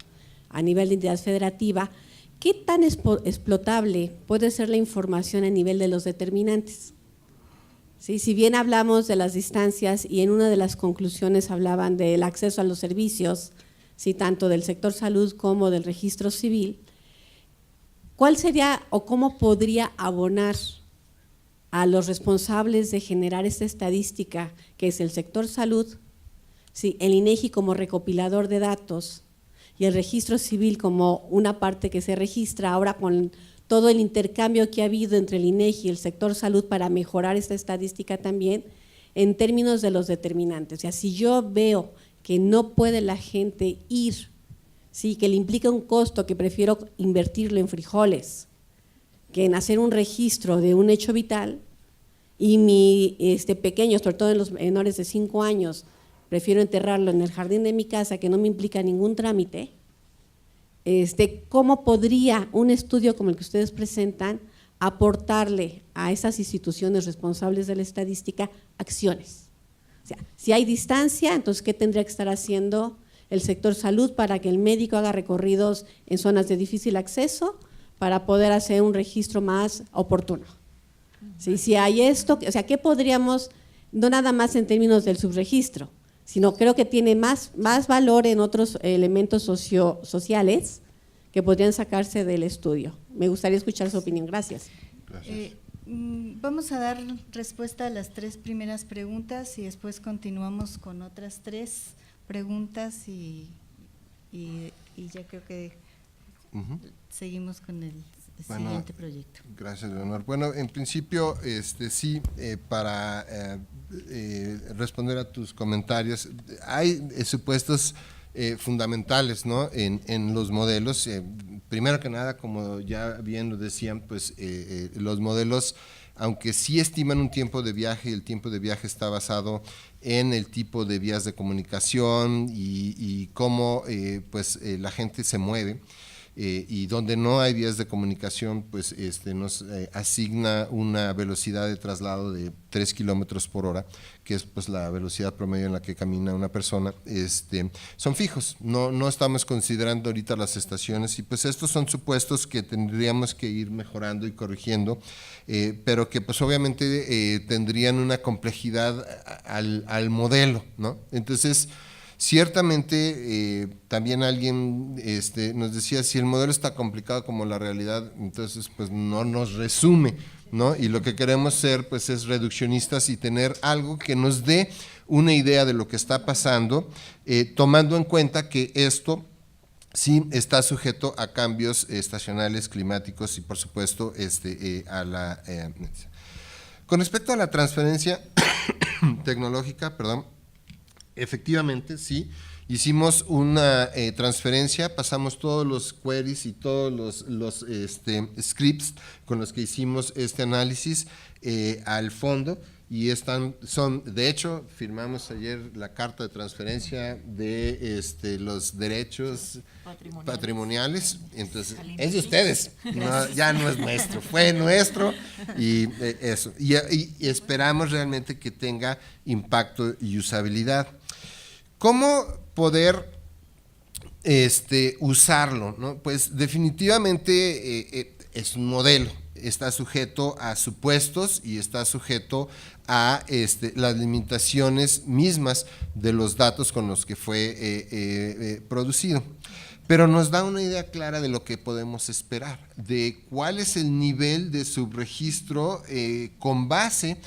Speaker 6: a nivel de entidad federativa, ¿qué tan explotable puede ser la información a nivel de los determinantes? ¿Sí? Si bien hablamos de las distancias y en una de las conclusiones hablaban del acceso a los servicios, ¿sí?, tanto del sector salud como del registro civil, ¿cuál sería o cómo podría abonar a los responsables de generar esta estadística, que es el sector salud, ¿sí?, el INEGI como recopilador de datos y el registro civil como una parte que se registra ahora con todo el intercambio que ha habido entre el INEGI y el sector salud para mejorar esta estadística también en términos de los determinantes? O sea, si yo veo que no puede la gente ir, ¿sí?, que le implica un costo, que prefiero invertirlo en frijoles que en hacer un registro de un hecho vital, y mi pequeño, sobre todo en los menores de 5 años, prefiero enterrarlo en el jardín de mi casa, que no me implica ningún trámite, ¿cómo podría un estudio como el que ustedes presentan aportarle a esas instituciones responsables de la estadística acciones? O sea, si hay distancia, entonces, ¿qué tendría que estar haciendo el sector salud para que el médico haga recorridos en zonas de difícil acceso para poder hacer un registro más oportuno? ¿Sí? Si hay esto, o sea, ¿qué podríamos, no nada más en términos del subregistro, sino creo que tiene más valor en otros elementos sociales que podrían sacarse del estudio? Me gustaría escuchar su opinión. Gracias.
Speaker 1: Vamos a dar respuesta a las 3 primeras preguntas y después continuamos con otras 3 preguntas y ya creo que seguimos con el siguiente proyecto.
Speaker 2: Gracias, Leonor. Bueno, en principio, sí, para responder a tus comentarios, hay supuestos fundamentales, ¿no?, en los modelos. Primero que nada, como ya bien lo decían, pues los modelos, aunque sí estiman un tiempo de viaje, el tiempo de viaje está basado en el tipo de vías de comunicación y cómo la gente se mueve. Y donde no hay vías de comunicación, pues nos asigna una velocidad de traslado de 3 kilómetros por hora, que es pues la velocidad promedio en la que camina una persona. Son fijos, no estamos considerando ahorita las estaciones, y pues estos son supuestos que tendríamos que ir mejorando y corrigiendo, pero que pues obviamente tendrían una complejidad al modelo, ¿no? Entonces, ciertamente, también alguien nos decía, si el modelo está complicado como la realidad, entonces pues no nos resume, ¿no? Y lo que queremos ser pues es reduccionistas y tener algo que nos dé una idea de lo que está pasando, tomando en cuenta que esto sí está sujeto a cambios estacionales, climáticos y por supuesto a la… Con respecto a la transferencia tecnológica, efectivamente, sí, hicimos una transferencia, pasamos todos los queries y todos los scripts con los que hicimos este análisis al fondo, y de hecho, firmamos ayer la carta de transferencia de los derechos patrimoniales, entonces es de ustedes, ya no es nuestro, fue nuestro, y eso, y esperamos realmente que tenga impacto y usabilidad. ¿Cómo poder usarlo, ¿no? Pues definitivamente es un modelo, está sujeto a supuestos y está sujeto a las limitaciones mismas de los datos con los que fue producido. Pero nos da una idea clara de lo que podemos esperar, de cuál es el nivel de subregistro con base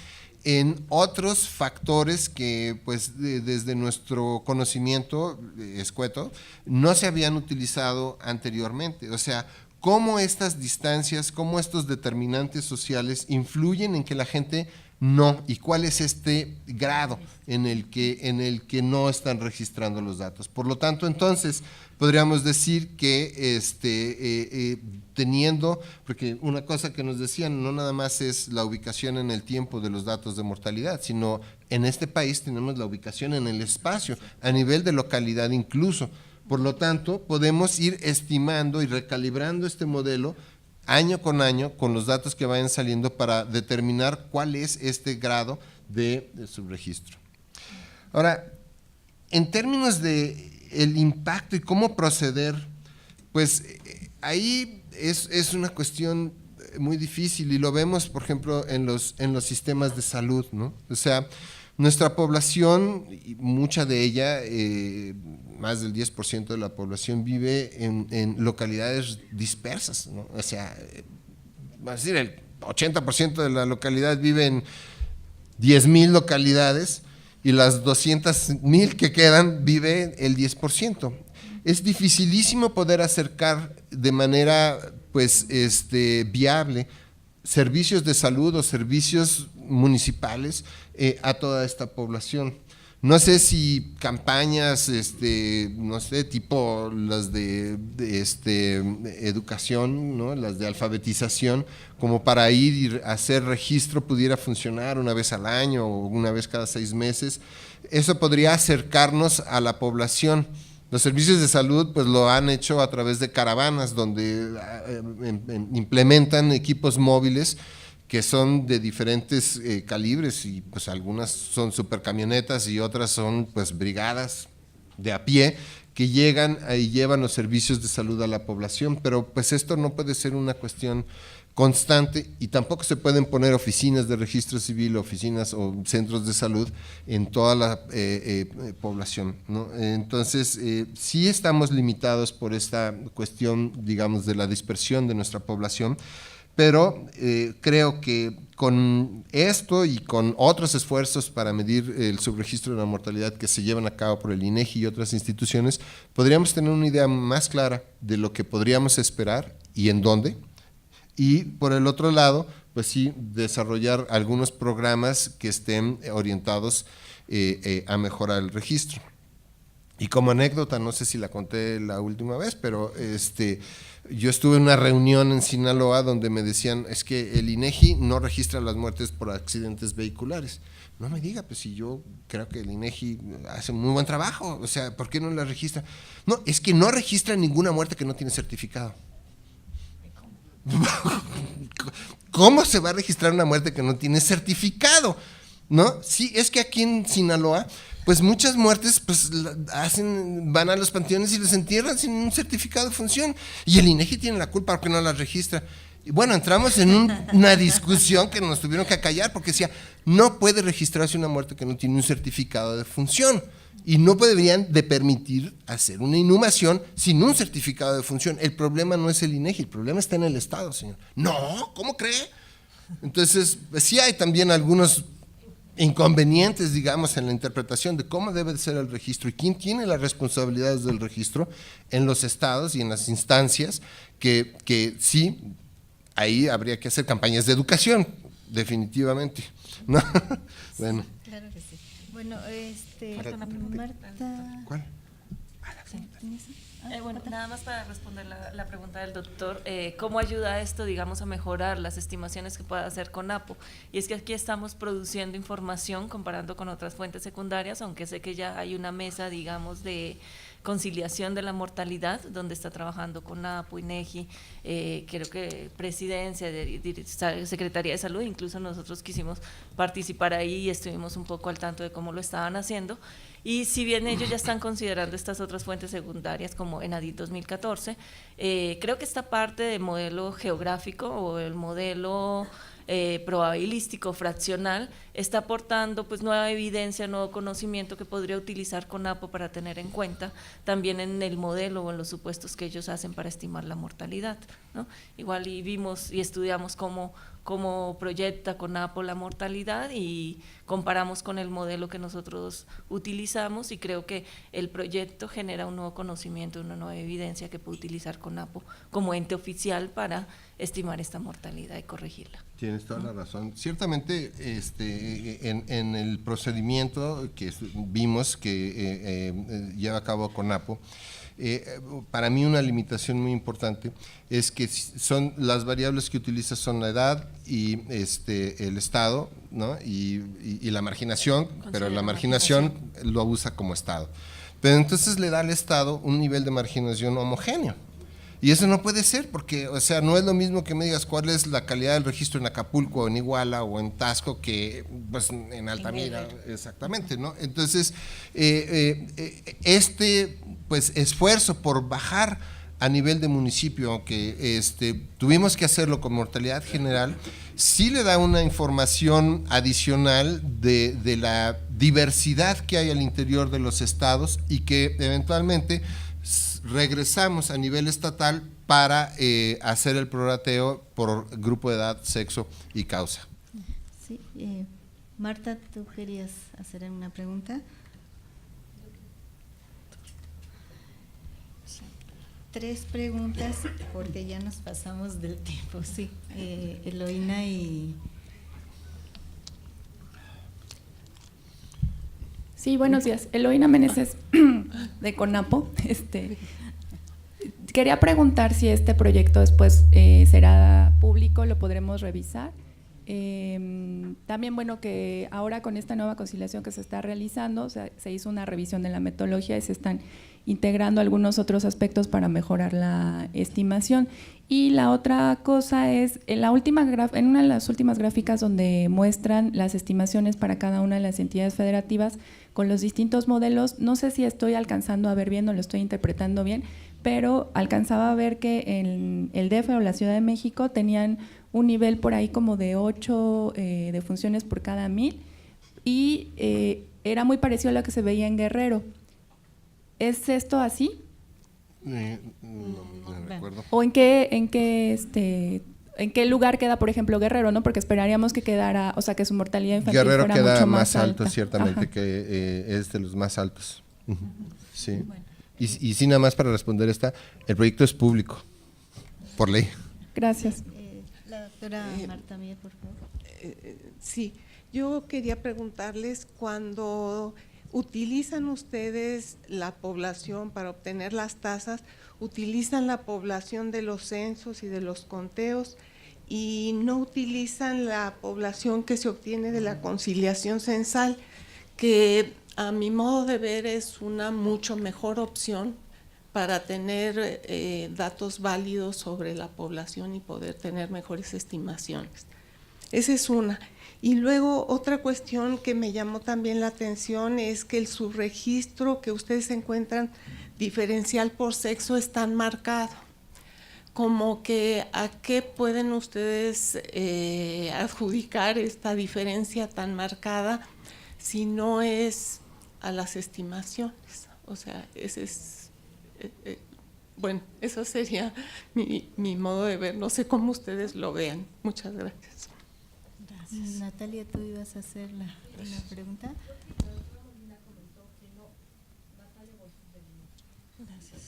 Speaker 2: en otros factores que pues desde nuestro conocimiento escueto no se habían utilizado anteriormente. O sea, cómo estas distancias, cómo estos determinantes sociales influyen en que la gente no, y cuál es este grado en el que no están registrando los datos. Por lo tanto, entonces, podríamos decir que teniendo, porque una cosa que nos decían no nada más es la ubicación en el tiempo de los datos de mortalidad, sino en este país tenemos la ubicación en el espacio, a nivel de localidad incluso. Por lo tanto, podemos ir estimando y recalibrando este modelo año con año con los datos que vayan saliendo para determinar cuál es este grado de subregistro. Ahora, en términos de el impacto y cómo proceder, pues ahí es una cuestión muy difícil y lo vemos, por ejemplo, en los sistemas de salud, ¿no? O sea, nuestra población, mucha de ella, más del 10% de la población vive en localidades dispersas, ¿no? O sea, vamos a decir, el 80% de la localidad vive en 10,000 localidades y las 200,000 que quedan vive el 10%. Es dificilísimo poder acercar de manera pues, viable servicios de salud o servicios municipales a toda esta población. No sé si campañas, no sé, tipo las de educación, ¿no? Las de alfabetización, como para ir y hacer registro pudiera funcionar una vez al año o una vez cada 6 meses. Eso podría acercarnos a la población. Los servicios de salud pues lo han hecho a través de caravanas donde implementan equipos móviles que son de diferentes calibres y pues algunas son supercamionetas y otras son pues brigadas de a pie que llegan y llevan los servicios de salud a la población, pero pues esto no puede ser una cuestión constante y tampoco se pueden poner oficinas de registro civil, oficinas o centros de salud en toda la población, ¿no? Entonces, sí estamos limitados por esta cuestión, digamos, de la dispersión de nuestra población, pero creo que con esto y con otros esfuerzos para medir el subregistro de la mortalidad que se llevan a cabo por el INEGI y otras instituciones, podríamos tener una idea más clara de lo que podríamos esperar y en dónde. Y por el otro lado, pues sí, desarrollar algunos programas que estén orientados a mejorar el registro. Y como anécdota, no sé si la conté la última vez, pero yo estuve en una reunión en Sinaloa donde me decían, es que el INEGI no registra las muertes por accidentes vehiculares. No me diga, pues si yo creo que el INEGI hace muy buen trabajo, o sea, ¿por qué no la registra? No, es que no registra ninguna muerte que no tiene certificado. ¿Cómo se va a registrar una muerte que no tiene certificado? ¿No? Sí, es que aquí en Sinaloa, pues muchas muertes pues van a los panteones y los entierran sin un certificado de función. Y el INEGI tiene la culpa porque no las registra. Y bueno, entramos en una discusión que nos tuvieron que acallar porque decía, no puede registrarse una muerte que no tiene un certificado de función. Y no deberían de permitir hacer una inhumación sin un certificado de función. El problema no es el INEGI, el problema está en el Estado, señor. No, ¿cómo cree? Entonces, pues sí hay también algunos inconvenientes, digamos, en la interpretación de cómo debe de ser el registro y quién tiene las responsabilidades del registro en los estados y en las instancias que sí, ahí habría que hacer campañas de educación, definitivamente, ¿no? Bueno.
Speaker 1: Claro que sí. Bueno, Marta.
Speaker 2: ¿Cuál?
Speaker 3: Bueno, nada más para responder la pregunta del doctor, ¿cómo ayuda esto, digamos, a mejorar las estimaciones que pueda hacer CONAPO? Y es que aquí estamos produciendo información comparando con otras fuentes secundarias, aunque sé que ya hay una mesa, digamos, de conciliación de la mortalidad, donde está trabajando CONAPO, INEGI, creo que Presidencia, Secretaría de Salud, incluso nosotros quisimos participar ahí y estuvimos un poco al tanto de cómo lo estaban haciendo. Y si bien ellos ya están considerando estas otras fuentes secundarias como ENADIT 2014, creo que esta parte del modelo geográfico o el modelo probabilístico fraccional está aportando pues nueva evidencia, nuevo conocimiento que podría utilizar CONAPO para tener en cuenta también en el modelo o en los supuestos que ellos hacen para estimar la mortalidad, ¿no? Igual y vimos y estudiamos cómo cómo proyecta CONAPO la mortalidad y comparamos con el modelo que nosotros utilizamos, y creo que el proyecto genera un nuevo conocimiento, una nueva evidencia que puede utilizar CONAPO como ente oficial para estimar esta mortalidad y corregirla.
Speaker 2: Tienes toda la razón. Ciertamente, en el procedimiento que vimos que lleva a cabo CONAPO, para mí una limitación muy importante es que son las variables que utiliza son la edad y el estado, ¿no? y la marginación, pero la marginación lo usa como estado. Pero entonces le da al estado un nivel de marginación homogéneo. Y eso no puede ser, porque, o sea, no es lo mismo que me digas cuál es la calidad del registro en Acapulco, o en Iguala, o en Taxco, que pues, en Altamira, exactamente, ¿no? Entonces, pues, esfuerzo por bajar a nivel de municipio, aunque tuvimos que hacerlo con mortalidad general, sí le da una información adicional de la diversidad que hay al interior de los estados y que eventualmente regresamos a nivel estatal para hacer el prorrateo por grupo de edad, sexo y causa.
Speaker 1: Sí, Marta, ¿tú querías hacer una pregunta? 3 preguntas, porque ya nos pasamos del tiempo, sí. Eloína y…
Speaker 7: Sí, buenos días. Eloína Meneses, de CONAPO. Quería preguntar si este proyecto después será público, lo podremos revisar. También, bueno, que ahora con esta nueva conciliación que se está realizando, o sea, se hizo una revisión de la metodología y se están integrando algunos otros aspectos para mejorar la estimación. Y la otra cosa es, en una de las últimas gráficas donde muestran las estimaciones para cada una de las entidades federativas con los distintos modelos, no sé si estoy alcanzando a ver bien o lo estoy interpretando bien, pero alcanzaba a ver que en el DF o la Ciudad de México tenían un nivel por ahí como de 8 defunciones por cada 1000 y era muy parecido a lo que se veía en Guerrero. ¿Es esto así?
Speaker 2: No recuerdo.
Speaker 7: ¿O en qué lugar queda, por ejemplo, Guerrero, ¿no? Porque esperaríamos que quedara, o sea, que su mortalidad infantil
Speaker 2: Guerrero
Speaker 7: fuera
Speaker 2: queda
Speaker 7: mucho
Speaker 2: más alto,
Speaker 7: alta.
Speaker 2: ciertamente. Ajá. Que es de los más altos. Sí. Bueno. Y sí, nada más para responder el proyecto es público, por ley.
Speaker 7: Gracias.
Speaker 1: La doctora Marta Mier, por favor.
Speaker 8: Sí, yo quería preguntarles, cuando utilizan ustedes la población para obtener las tasas, utilizan la población de los censos y de los conteos y no utilizan la población que se obtiene de la conciliación censal, que a mi modo de ver es una mucho mejor opción para tener datos válidos sobre la población y poder tener mejores estimaciones. Esa es una. Y luego otra cuestión que me llamó también la atención es que el subregistro que ustedes encuentran diferencial por sexo es tan marcado, como que a qué pueden ustedes adjudicar esta diferencia tan marcada si no es a las estimaciones. O sea, ese es, bueno, eso sería mi modo de ver, no sé cómo ustedes lo vean. Muchas gracias.
Speaker 1: Gracias. Natalia, ¿tú ibas a hacer la pregunta?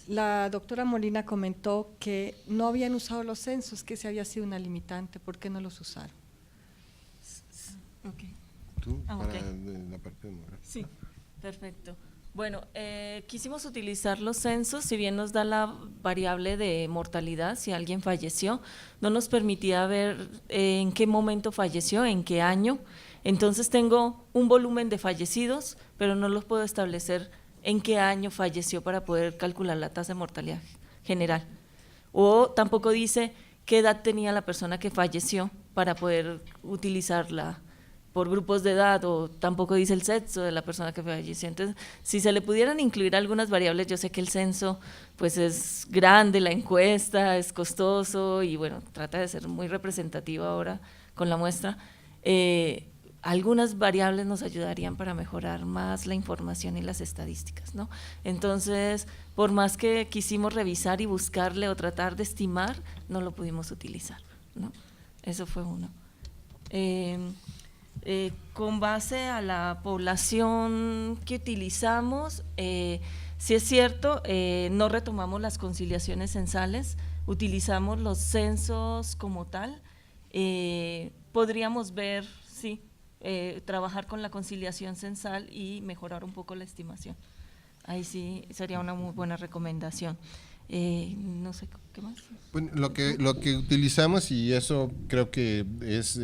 Speaker 9: La doctora Molina comentó que no habían usado los censos, que ese había sido una limitante. ¿Por qué no los usaron?
Speaker 3: Okay.
Speaker 2: ¿Tú? Para
Speaker 3: okay.
Speaker 2: La parte de moral.
Speaker 3: Sí, perfecto. Bueno, quisimos utilizar los censos, si bien nos da la variable de mortalidad, si alguien falleció, no nos permitía ver en qué momento falleció, en qué año. Entonces tengo un volumen de fallecidos, pero no los puedo establecer en qué año falleció para poder calcular la tasa de mortalidad general. O tampoco dice qué edad tenía la persona que falleció para poder utilizarla por grupos de edad, o tampoco dice el sexo de la persona que falleció. Entonces, si se le pudieran incluir algunas variables, yo sé que el censo pues es grande, la encuesta es costoso y bueno, trata de ser muy representativo ahora con la muestra. Algunas variables nos ayudarían para mejorar más la información y las estadísticas, ¿no? Entonces, por más que quisimos revisar y buscarle o tratar de estimar, no lo pudimos utilizar, ¿no? Eso fue uno. Con base a la población que utilizamos, sí es cierto, no retomamos las conciliaciones censales, utilizamos los censos como tal. Podríamos ver, sí, trabajar con la conciliación censal y mejorar un poco la estimación. Ahí sí sería una muy buena recomendación. No sé, ¿qué más?
Speaker 2: Bueno, lo que utilizamos, y eso creo que es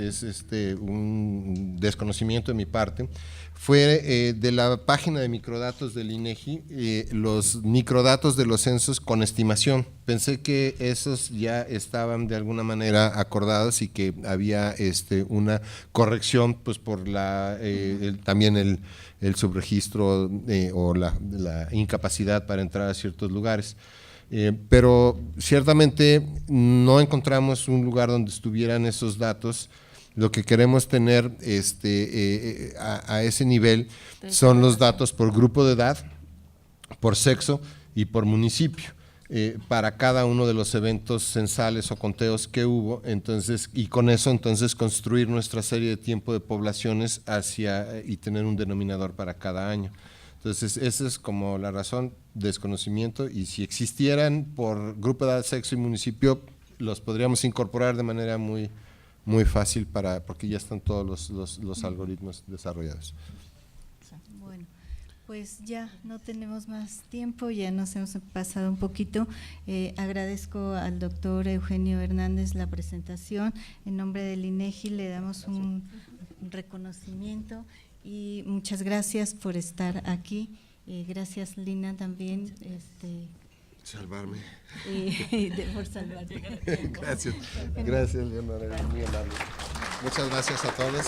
Speaker 2: un desconocimiento de mi parte, fue de la página de microdatos del INEGI, los microdatos de los censos con estimación. Pensé que esos ya estaban de alguna manera acordados y que había una corrección pues por también el subregistro o la incapacidad para entrar a ciertos lugares. Pero ciertamente no encontramos un lugar donde estuvieran esos datos. Lo que queremos tener a ese nivel son los datos por grupo de edad, por sexo y por municipio, para cada uno de los eventos censales o conteos que hubo. Entonces, y con eso entonces construir nuestra serie de tiempo de poblaciones y tener un denominador para cada año. Entonces, esa es como la razón, desconocimiento, y si existieran por grupo de edad, sexo y municipio, los podríamos incorporar de manera muy fácil porque ya están todos los algoritmos desarrollados.
Speaker 1: Bueno, pues ya no tenemos más tiempo, ya nos hemos pasado un poquito. Agradezco al doctor Eugenio Hernández la presentación. En nombre del INEGI le damos un reconocimiento. Y muchas gracias por estar aquí. Gracias, Lina, también.
Speaker 2: Salvarme.
Speaker 1: Por salvarte.
Speaker 2: Gracias, Leonor, eres muy amable. Muchas gracias a todos.